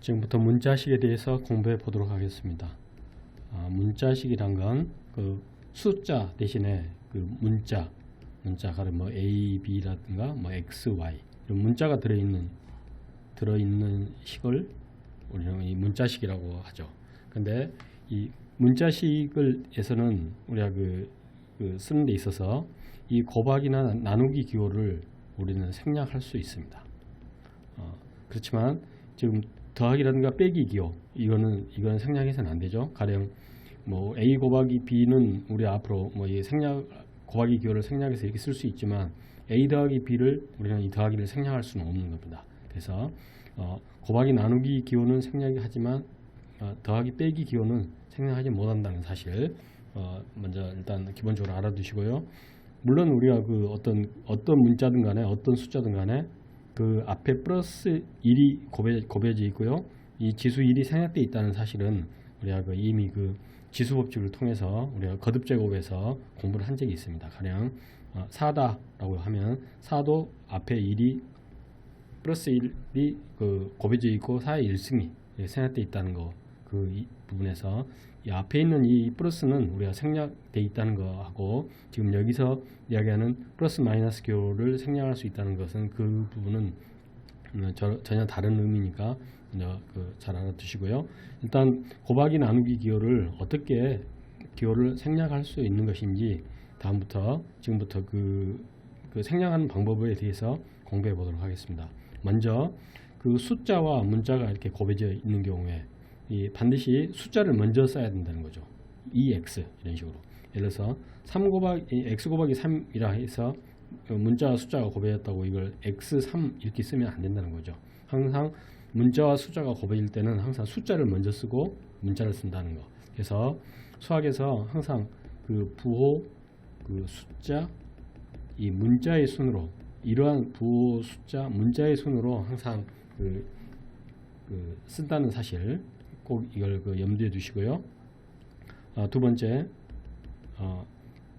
지금부터 문자식에 대해서 공부해 보도록 하겠습니다. 문자식이란 건 그 숫자 대신에 그 문자가 뭐 A, B라든가 뭐 X, Y 이런 문자가 들어있는 식을 우리는 이 문자식이라고 하죠. 근데 이 문자식에서는 우리가 쓰는 데 있어서 이 곱하기나 나누기 기호를 우리는 생략할 수 있습니다. 그렇지만 지금 더하기라든가 빼기 기호 이거는 생략해서는 안 되죠. 가령 뭐 A 곱하기 B는 우리 앞으로 뭐 이 곱하기 기호를 생략해서 이렇게 쓸 수 있지만 A 더하기 B를 우리는 이 더하기를 생략할 수는 없는 겁니다. 그래서 곱하기 나누기 기호는 생략하지만 더하기 빼기 기호는 생략하지 못한다는 사실 먼저 일단 기본적으로 알아두시고요. 물론 우리가 그 어떤 문자든 간에 어떤 숫자든 간에 그 앞에 플러스 1이 곱해져 있고요. 이 지수 1이 생략되어 있다는 사실은 우리가 이미 그 지수 법칙을 통해서 우리가 거듭 제곱에서 공부를 한 적이 있습니다. 가령 4다라고 하면 4도 앞에 1이 플러스 1이 곱해져 있고 4의 1승이 생략되어 있다는 거 그 부분에서 이 앞에 있는 이 플러스는 우리가 생략되어 있다는 거하고 지금 여기서 이야기하는 플러스 마이너스 기호를 생략할 수 있다는 것은 그 부분은 전혀 다른 의미니까 잘 알아두시고요. 일단 곱하기 나누기 기호를 어떻게 기호를 생략할 수 있는 것인지 지금부터 그 생략하는 방법에 대해서 공부해 보도록 하겠습니다. 먼저 그 숫자와 문자가 이렇게 곱해져 있는 경우에 반드시 숫자를 먼저 써야 된다는 거죠. 2x 이런 식으로. 예를 들어서 x 곱하기 3이라 해서 문자와 숫자가 곱해졌다고 이걸 x3 이렇게 쓰면 안 된다는 거죠. 항상 문자와 숫자가 곱해질 때는 항상 숫자를 먼저 쓰고 문자를 쓴다는 거. 그래서 수학에서 항상 그 부호, 그 숫자, 이 문자의 순으로 이러한 부호, 숫자, 문자의 순으로 항상 쓴다는 사실 꼭 이걸 염두에 두시고요. 두 번째,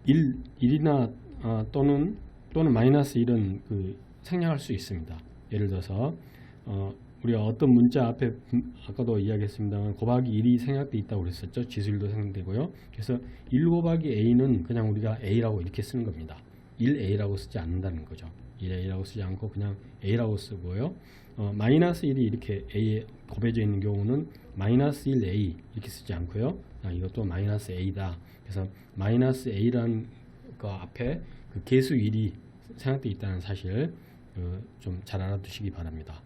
1이나 또는 마이너스 1은 생략할 수 있습니다. 예를 들어서 우리가 어떤 문자 앞에 아까도 이야기했습니다만 곱하기 1이 생략되어 있다고 그랬었죠. 지수 1도 생략되고요. 그래서 1 곱하기 A는 그냥 우리가 A라고 이렇게 쓰는 겁니다. 1A라고 쓰지 않는다는 거죠. 1A라고 쓰지 않고 그냥 A라고 쓰고요. 마이너스 1이 이렇게 A에 곱해져 있는 경우는 마이너스 1A 이렇게 쓰지 않고요. 이것도 마이너스 A다. 그래서 마이너스 A라는 그 앞에 그 개수 1이 생략되어 있다는 사실 좀 잘 알아두시기 바랍니다.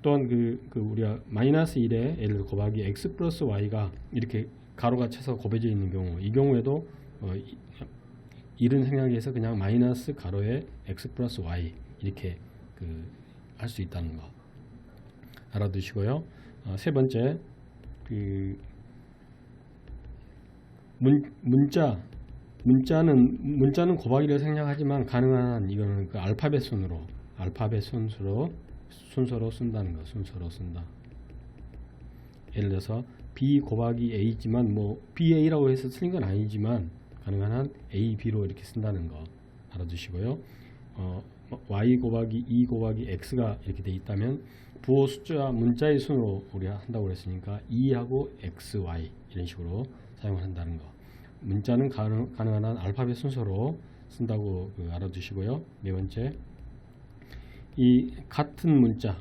또한 우리가 마이너스 1에 예를 들어 곱하기 x 플러스 y가 이렇게 가로가 쳐서 곱해져 있는 경우 이 경우에도 1은 생략해서 그냥 마이너스 가로에 x 플러스 y 이렇게 할 수 있다는 거 알아두시고요. 세 번째 문자는 곱하기를 생략하지만 가능한 한 이거는 알파벳 순서로 쓴다는 거. 순서로 쓴다. 예를 들어서 B 곱하기 A지만 뭐 BA라고 해서 틀린 건 아니지만 가능한 한 A, B로 이렇게 쓴다는 거 알아두시고요. Y 곱하기 E 곱하기 X가 이렇게 돼 있다면 부호 숫자 문자의 순으로 우리가 한다고 그랬으니까 E하고 X, Y 이런 식으로 사용을 한다는 거. 문자는 가능한 한 알파벳 순서로 쓴다고 알아두시고요. 네 번째, 이 같은 문자의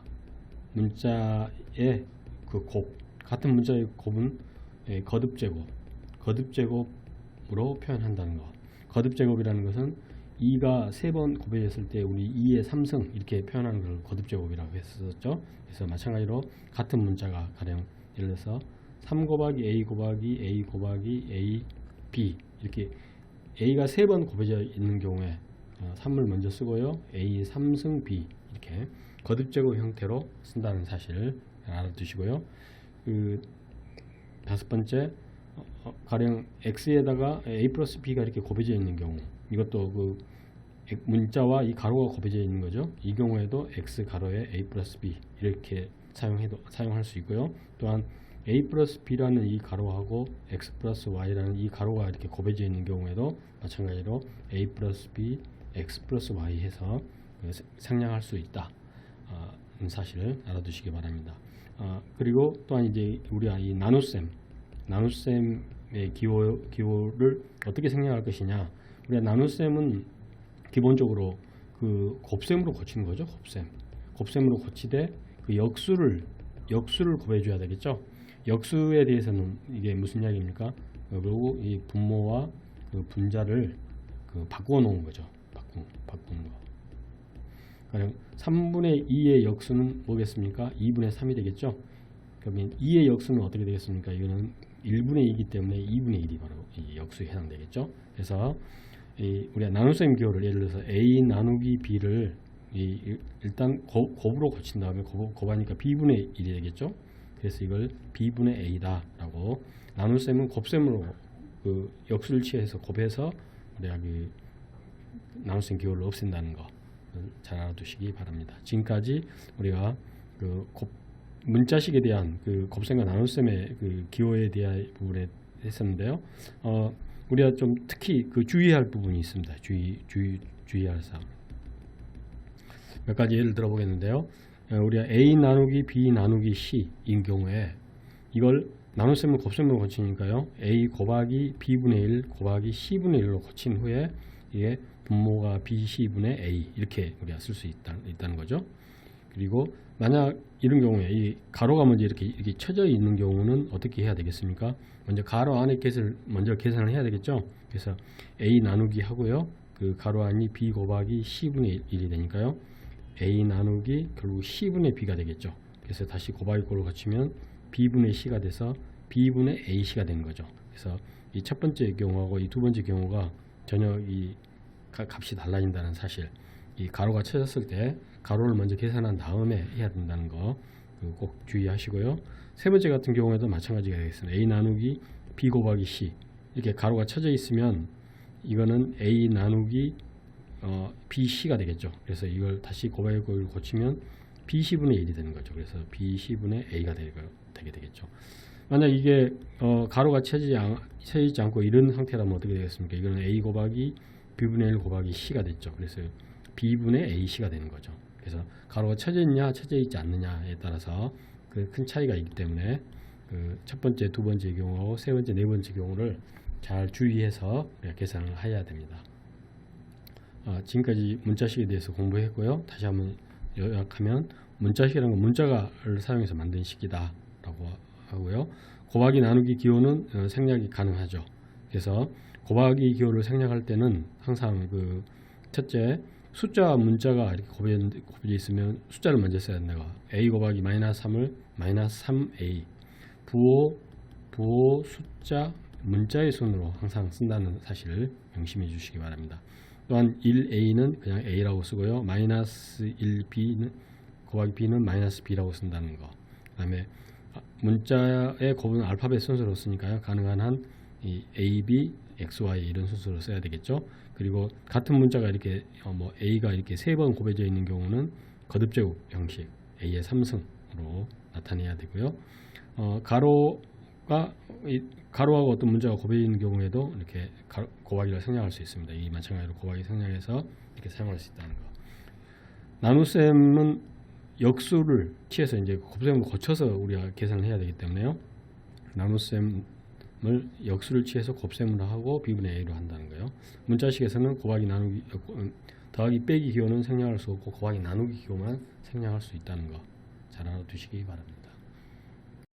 같은 문자의 곱은 거듭 제곱으로 표현한다는 거. 거듭 제곱이라는 것은 2가 3번 곱해졌을 때 우리 2의 3승 이렇게 표현하는 걸 거듭 제곱이라고 했었죠. 그래서 마찬가지로 같은 문자가 가령 예를 들어서 3 곱하기 A 곱하기 A 곱하기 A B 이렇게 A가 3번 곱해져 있는 경우에 3을 먼저 쓰고요. A 3승 B 이렇게 거듭 제곱 형태로 쓴다는 사실 알아두시고요. 다섯 번째, 가령 X에다가 A 플러스 B가 이렇게 곱해져 있는 경우 이것도 문자와 이 가로가 곱해져 있는 거죠. 이 경우에도 X 가로에 A 플러스 B 이렇게 사용할 수 있고요. 또한 A 플러스 B라는 이 가로하고 X 플러스 Y라는 이 가로가 이렇게 곱해져 있는 경우에도 마찬가지로 A 플러스 B, X 플러스 Y 해서 생략할 수 있다. 사실 알아두시기 바랍니다. 그리고 또한 이제 우리가 이 나눗셈의 기호를 어떻게 생략할 것이냐. 우리가 나눗셈은 기본적으로 그 곱셈으로 고치는 거죠. 곱셈으로 고치되 그 역수를 곱해줘야 되겠죠. 역수에 대해서는 이게 무슨 이야기입니까? 그리고 이 분모와 그 분자를 그 바꾸어 놓은 거죠. 바꾸는 거. 그럼 3분의 2의 역수는 뭐겠습니까? 2분의 3이 되겠죠. 그러면 2의 역수는 어떻게 되겠습니까? 이거는 1분의 2이기 때문에 2분의 1이 바로 이 역수에 해당되겠죠. 그래서 우리가 나눗셈 기호를 예를 들어서 A 나누기 B를 일단 곱으로 고친 다음에 곱하니까 B분의 1이 되겠죠. 그래서 이걸 B분의 A다 라고, 나눗셈은 곱셈으로 그 역수를 취해서 곱해서 우리가 그 나눗셈 기호를 없앤다는 거 잘 알아두시기 바랍니다. 지금까지 우리가 그 문자식에 대한 그 곱셈과 나눗셈의 그 기호에 대한 부분에 했었는데요. 우리가 좀 특히 그 주의할 부분이 있습니다. 주의할 사항. 몇 가지 예를 들어보겠는데요. 우리가 A 나누기 B 나누기 C인 경우에 이걸 나눗셈을 곱셈으로 고치니까요. A 곱하기 B분의 1 곱하기 C분의 1로 고친 후에 이게 분모가 BC분의 A 이렇게 우리가 쓸 수 있다는 거죠. 그리고 만약 이런 경우에 이 가로가 먼저 이렇게 쳐져 있는 경우는 어떻게 해야 되겠습니까? 먼저 가로 안의 값을 먼저 계산을 해야 되겠죠. 그래서 A 나누기 하고요. 그 가로 안이 B 곱하기 C분의 1이 되니까요. A 나누기 결국 C분의 B가 되겠죠. 그래서 다시 곱하기 꼴을 거치면 B분의 C가 돼서 B분의 AC가 되는 거죠. 그래서 이 첫 번째 경우하고 이 두 번째 경우가 전혀 이 값이 달라진다는 사실, 이 가로가 쳐졌을 때 가로를 먼저 계산한 다음에 해야 된다는 거 꼭 주의하시고요. 세 번째 같은 경우에도 마찬가지가 되겠습니다. A 나누기 B 곱하기 C, 이렇게 가로가 쳐져 있으면 이거는 A 나누기 BC가 되겠죠. 그래서 이걸 다시 곱하기 꼴을 고치면 BC분의 1이 되는 거죠. 그래서 BC분의 A가 되게 되겠죠. 만약 이게 가로가 쳐지지 않고 이런 상태라면 어떻게 되겠습니까? 이거는 A 곱하기 B분의 1 곱하기 C가 됐죠. 그래서 B분의 AC가 되는 거죠. 그래서 가로가 쳐져 있냐 쳐져 있지 않느냐에 따라서 그 큰 차이가 있기 때문에 그 첫 번째, 두 번째 경우, 세 번째, 네 번째 경우를 잘 주의해서 계산을 해야 됩니다. 지금까지 문자식에 대해서 공부했고요. 다시 한번 요약하면 문자식이라는 건 문자를 사용해서 만든 식이다 라고 하고요. 곱하기 나누기 기호는 생략이 가능하죠. 그래서 곱하기 기호를 생략할 때는 항상 그 첫째 숫자와 문자가 이렇게 곱해져 있으면 숫자를 먼저 써야 된다고. A 곱하기 마이너스 3을 마이너스 3A, 부호 숫자 문자의 순으로 항상 쓴다는 사실을 명심해 주시기 바랍니다. 또한 1A는 그냥 A라고 쓰고요. 마이너스 1B는 곱하기 B는 마이너스 B라고 쓴다는 거. 그 다음에 문자의 곱은 알파벳 순서로 쓰니까요. 가능한 한 이 A, B, X, Y 이런 순서로 써야 되겠죠. 그리고 같은 문자가 이렇게 A가 이렇게 세 번 곱해져 있는 경우는 거듭제곱 형식 A의 3승으로 나타내야 되고요. 가로하고 어떤 문자가 곱해져 있는 경우에도 이렇게 곱하기를 생략할 수 있습니다. 이 마찬가지로 곱하기 생략해서 이렇게 사용할 수 있다는 거. 나눗셈은 역수를 취해서 이제 곱셈을 거쳐서 우리가 계산을 해야 되기 때문에요. 나눗셈을 역수를 취해서 곱셈으로 하고 B분의 A로 한다는 거예요. 문자식에서는 곱하기 나누기 더하기 빼기 기호는 생략할 수 없고 곱하기 나누기 기호만 생략할 수 있다는 거 잘 알아두시기 바랍니다.